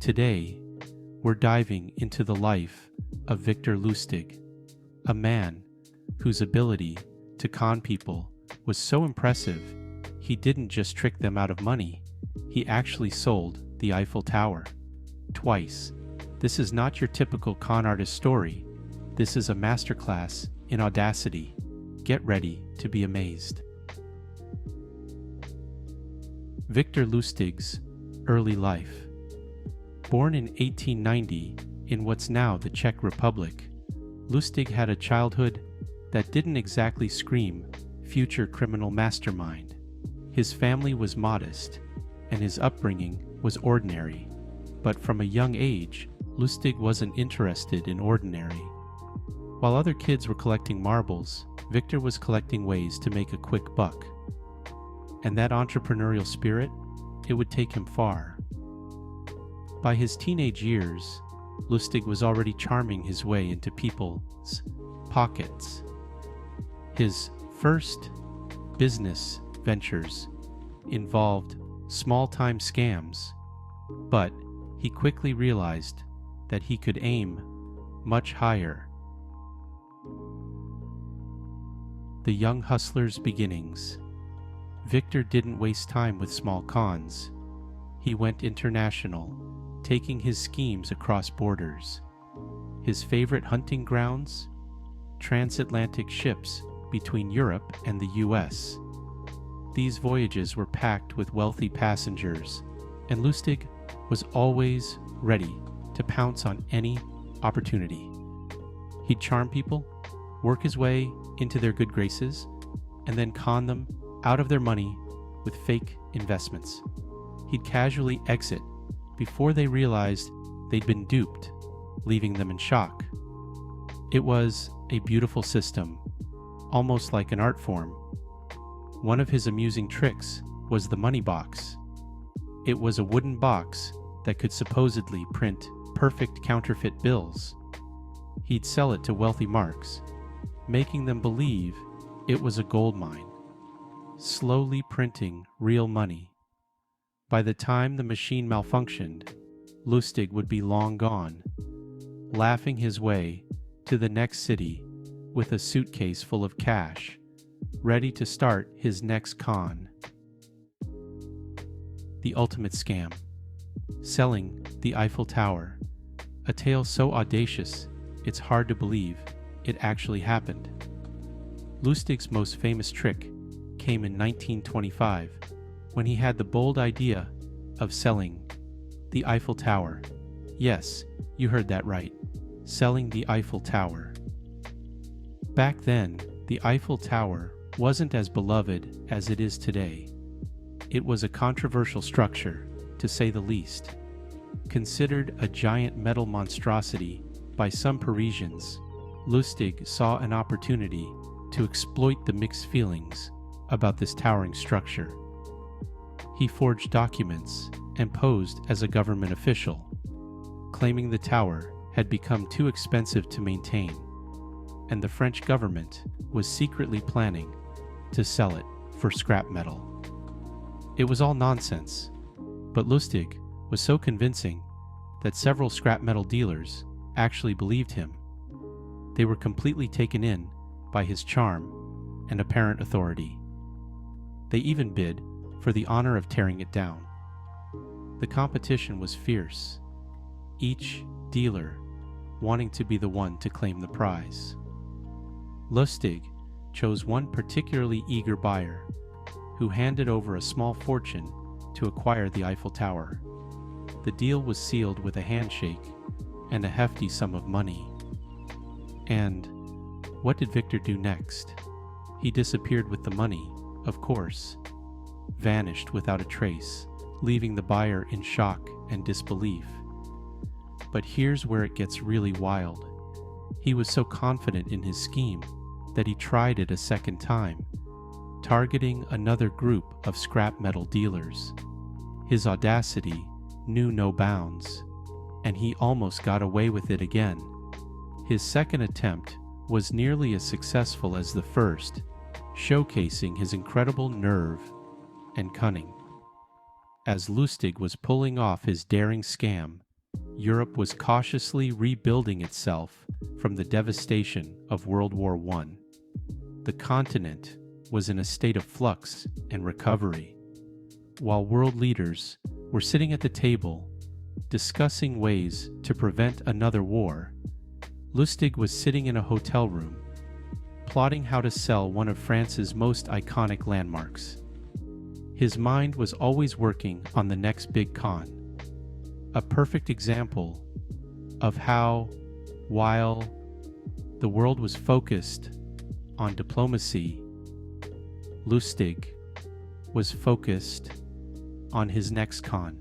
Today, we're diving into the life of Victor Lustig, a man whose ability to con people was so impressive, he didn't just trick them out of money, he actually sold the Eiffel Tower. Twice. This is not your typical con artist story. This is a masterclass in audacity. Get ready to be amazed. Victor Lustig's early life. Born in 1890 in what's now the Czech Republic, Lustig had a childhood that didn't exactly scream future criminal mastermind. His family was modest, and his upbringing was ordinary. But from a young age, Lustig wasn't interested in ordinary. While other kids were collecting marbles, Victor was collecting ways to make a quick buck. And that entrepreneurial spirit, it would take him far. By his teenage years, Lustig was already charming his way into people's pockets. His first business ventures involved small-time scams, but he quickly realized that he could aim much higher. The young hustler's beginnings. Victor didn't waste time with small cons. He went international, taking his schemes across borders. His favorite hunting grounds? Transatlantic ships between Europe and the US. These voyages were packed with wealthy passengers, and Lustig was always ready to pounce on any opportunity. He'd charm people, work his way into their good graces, and then con them out of their money with fake investments. He'd casually exit before they realized they'd been duped, leaving them in shock. It was a beautiful system, almost like an art form. One of his amusing tricks was the money box. It was a wooden box that could supposedly print perfect counterfeit bills. He'd sell it to wealthy marks, making them believe it was a gold mine, slowly printing real money. By the time the machine malfunctioned, Lustig would be long gone, laughing his way to the next city with a suitcase full of cash, ready to start his next con. The ultimate scam. Selling the Eiffel Tower. A tale so audacious, it's hard to believe it actually happened. Lustig's most famous trick came in 1925, when he had the bold idea of selling the Eiffel Tower. Yes, you heard that right. Selling the Eiffel Tower. Back then, the Eiffel Tower wasn't as beloved as it is today. It was a controversial structure, to say the least. Considered a giant metal monstrosity by some Parisians, Lustig saw an opportunity to exploit the mixed feelings about this towering structure. He forged documents and posed as a government official, claiming the tower had become too expensive to maintain, and the French government was secretly planning to sell it for scrap metal. It was all nonsense, but Lustig was so convincing that several scrap metal dealers actually believed him. They were completely taken in by his charm and apparent authority. They even bid for the honor of tearing it down. The competition was fierce, each dealer wanting to be the one to claim the prize. Lustig chose one particularly eager buyer, who handed over a small fortune to acquire the Eiffel Tower. The deal was sealed with a handshake and a hefty sum of money. And what did Victor do next? He disappeared with the money, of course, vanished without a trace, leaving the buyer in shock and disbelief. But here's where it gets really wild. He was so confident in his scheme that he tried it a second time, targeting another group of scrap metal dealers. His audacity knew no bounds, and he almost got away with it again. His second attempt was nearly as successful as the first, showcasing his incredible nerve and cunning. As Lustig was pulling off his daring scam, Europe was cautiously rebuilding itself from the devastation of World War I. The continent was in a state of flux and recovery, while world leaders were sitting at the table discussing ways to prevent another war. Lustig was sitting in a hotel room, plotting how to sell one of France's most iconic landmarks. His mind was always working on the next big con, a perfect example of how, while the world was focused on diplomacy, Lustig was focused on his next con.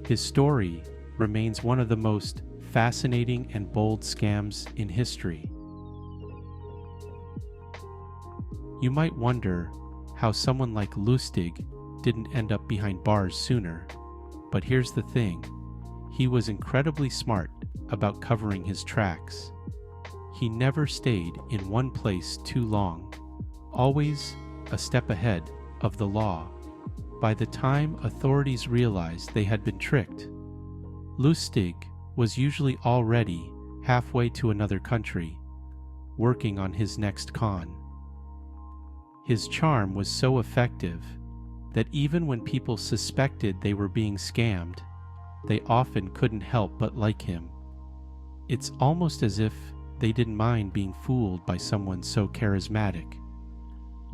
His story remains one of the most fascinating and bold scams in history. You might wonder how someone like Lustig didn't end up behind bars sooner, but here's the thing: he was incredibly smart about covering his tracks. He never stayed in one place too long, always a step ahead of the law. By the time authorities realized they had been tricked, Lustig was usually already halfway to another country, working on his next con. His charm was so effective that even when people suspected they were being scammed, they often couldn't help but like him. It's almost as if they didn't mind being fooled by someone so charismatic.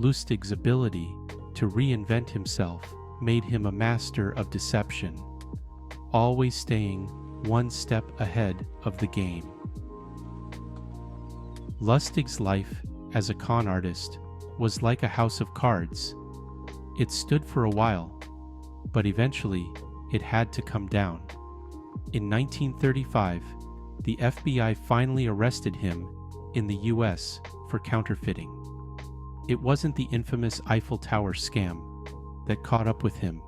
Lustig's ability to reinvent himself made him a master of deception, always staying one step ahead of the game. Lustig's life as a con artist was like a house of cards. It stood for a while, but eventually it had to come down. In 1935, the FBI finally arrested him in the US for counterfeiting. It wasn't the infamous Eiffel Tower scam that caught up with him.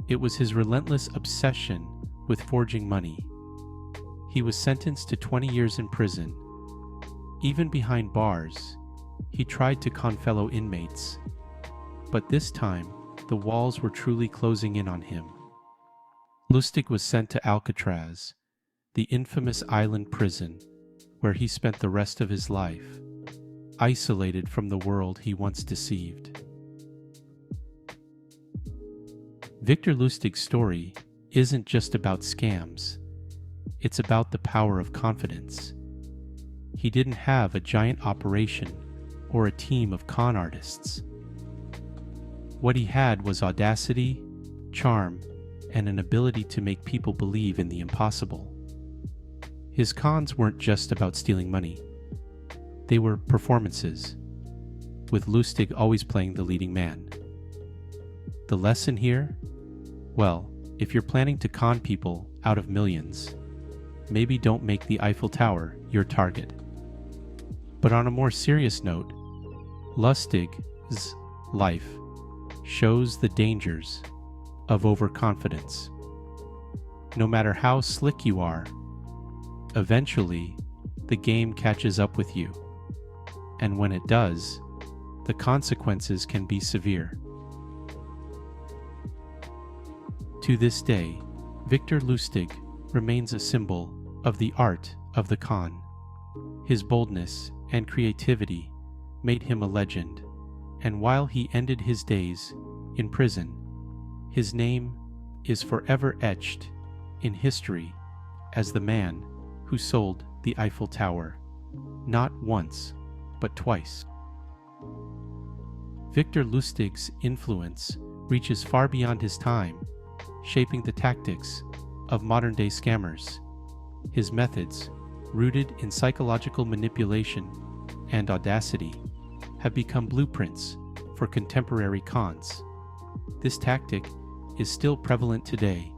It was his relentless obsession with forging money. He was sentenced to 20 years in prison. Even behind bars, he tried to con fellow inmates. But this time, the walls were truly closing in on him. Lustig was sent to Alcatraz, the infamous island prison, where he spent the rest of his life, isolated from the world he once deceived. Victor Lustig's story isn't just about scams. It's about the power of confidence. He didn't have a giant operation or a team of con artists. What he had was audacity, charm, and an ability to make people believe in the impossible. His cons weren't just about stealing money. They were performances, with Lustig always playing the leading man. The lesson here? Well, if you're planning to con people out of millions, maybe don't make the Eiffel Tower your target. But on a more serious note, Lustig's life shows the dangers of overconfidence. No matter how slick you are, eventually the game catches up with you. And when it does, the consequences can be severe. To this day, Victor Lustig remains a symbol of the art of the con. His boldness and creativity made him a legend, and while he ended his days in prison, his name is forever etched in history as the man who sold the Eiffel Tower, not once, but twice. Victor Lustig's influence reaches far beyond his time, shaping the tactics of modern-day scammers. His methods, rooted in psychological manipulation and audacity, have become blueprints for contemporary cons. This tactic is still prevalent today,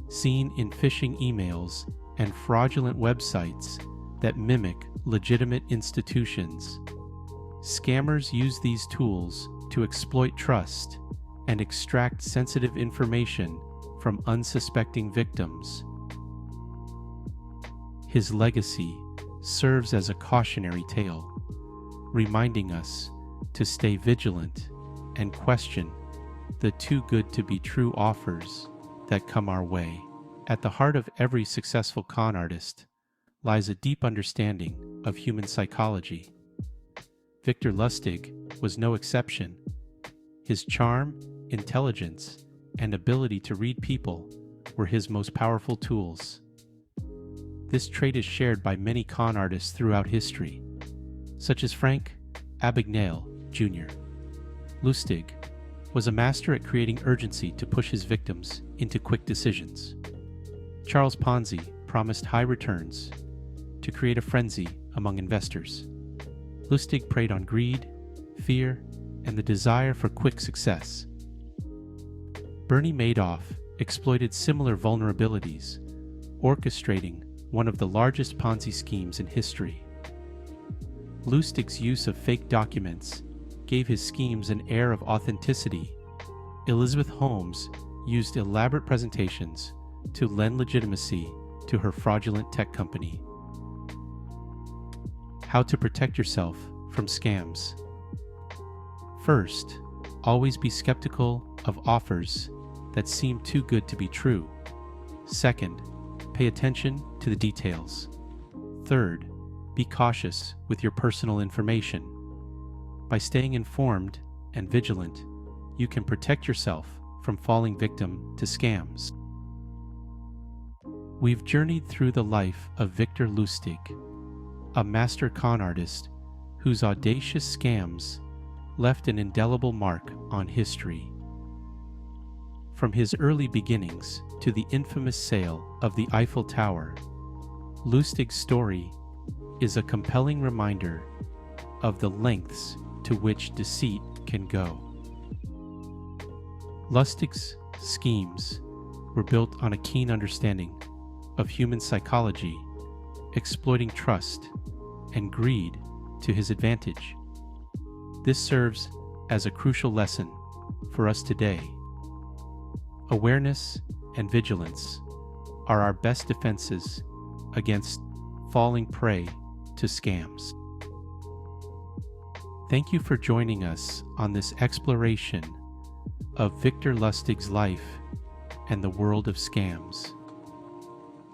seen in phishing emails and fraudulent websites that mimic legitimate institutions. Scammers use these tools to exploit trust and extract sensitive information from unsuspecting victims. His legacy serves as a cautionary tale, reminding us to stay vigilant and question the too good to be true offers that come our way At the heart of every successful con artist lies a deep understanding of human psychology. Victor Lustig was no exception. His charm, intelligence, and ability to read people were his most powerful tools. This trait is shared by many con artists throughout history, such as Frank Abagnale, Jr. Lustig was a master at creating urgency to push his victims into quick decisions. Charles Ponzi promised high returns to create a frenzy among investors. Lustig preyed on greed, fear, and the desire for quick success. Bernie Madoff exploited similar vulnerabilities, orchestrating one of the largest Ponzi schemes in history. Lustig's use of fake documents gave his schemes an air of authenticity. Elizabeth Holmes used elaborate presentations to lend legitimacy to her fraudulent tech company. How to protect yourself from scams. First, always be skeptical of offers that seem too good to be true. Second, pay attention to the details. Third, be cautious with your personal information. By staying informed and vigilant, you can protect yourself from falling victim to scams. We've journeyed through the life of Victor Lustig, a master con artist whose audacious scams left an indelible mark on history. From his early beginnings to the infamous sale of the Eiffel Tower, Lustig's story is a compelling reminder of the lengths to which deceit can go. Lustig's schemes were built on a keen understanding of human psychology, exploiting trust and greed to his advantage. This serves as a crucial lesson for us today. Awareness and vigilance are our best defenses against falling prey to scams. Thank you for joining us on this exploration of Victor Lustig's life and the world of scams.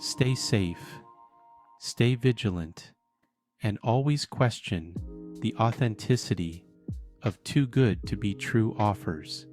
Stay safe, stay vigilant, and always question the authenticity of too good to be true offers.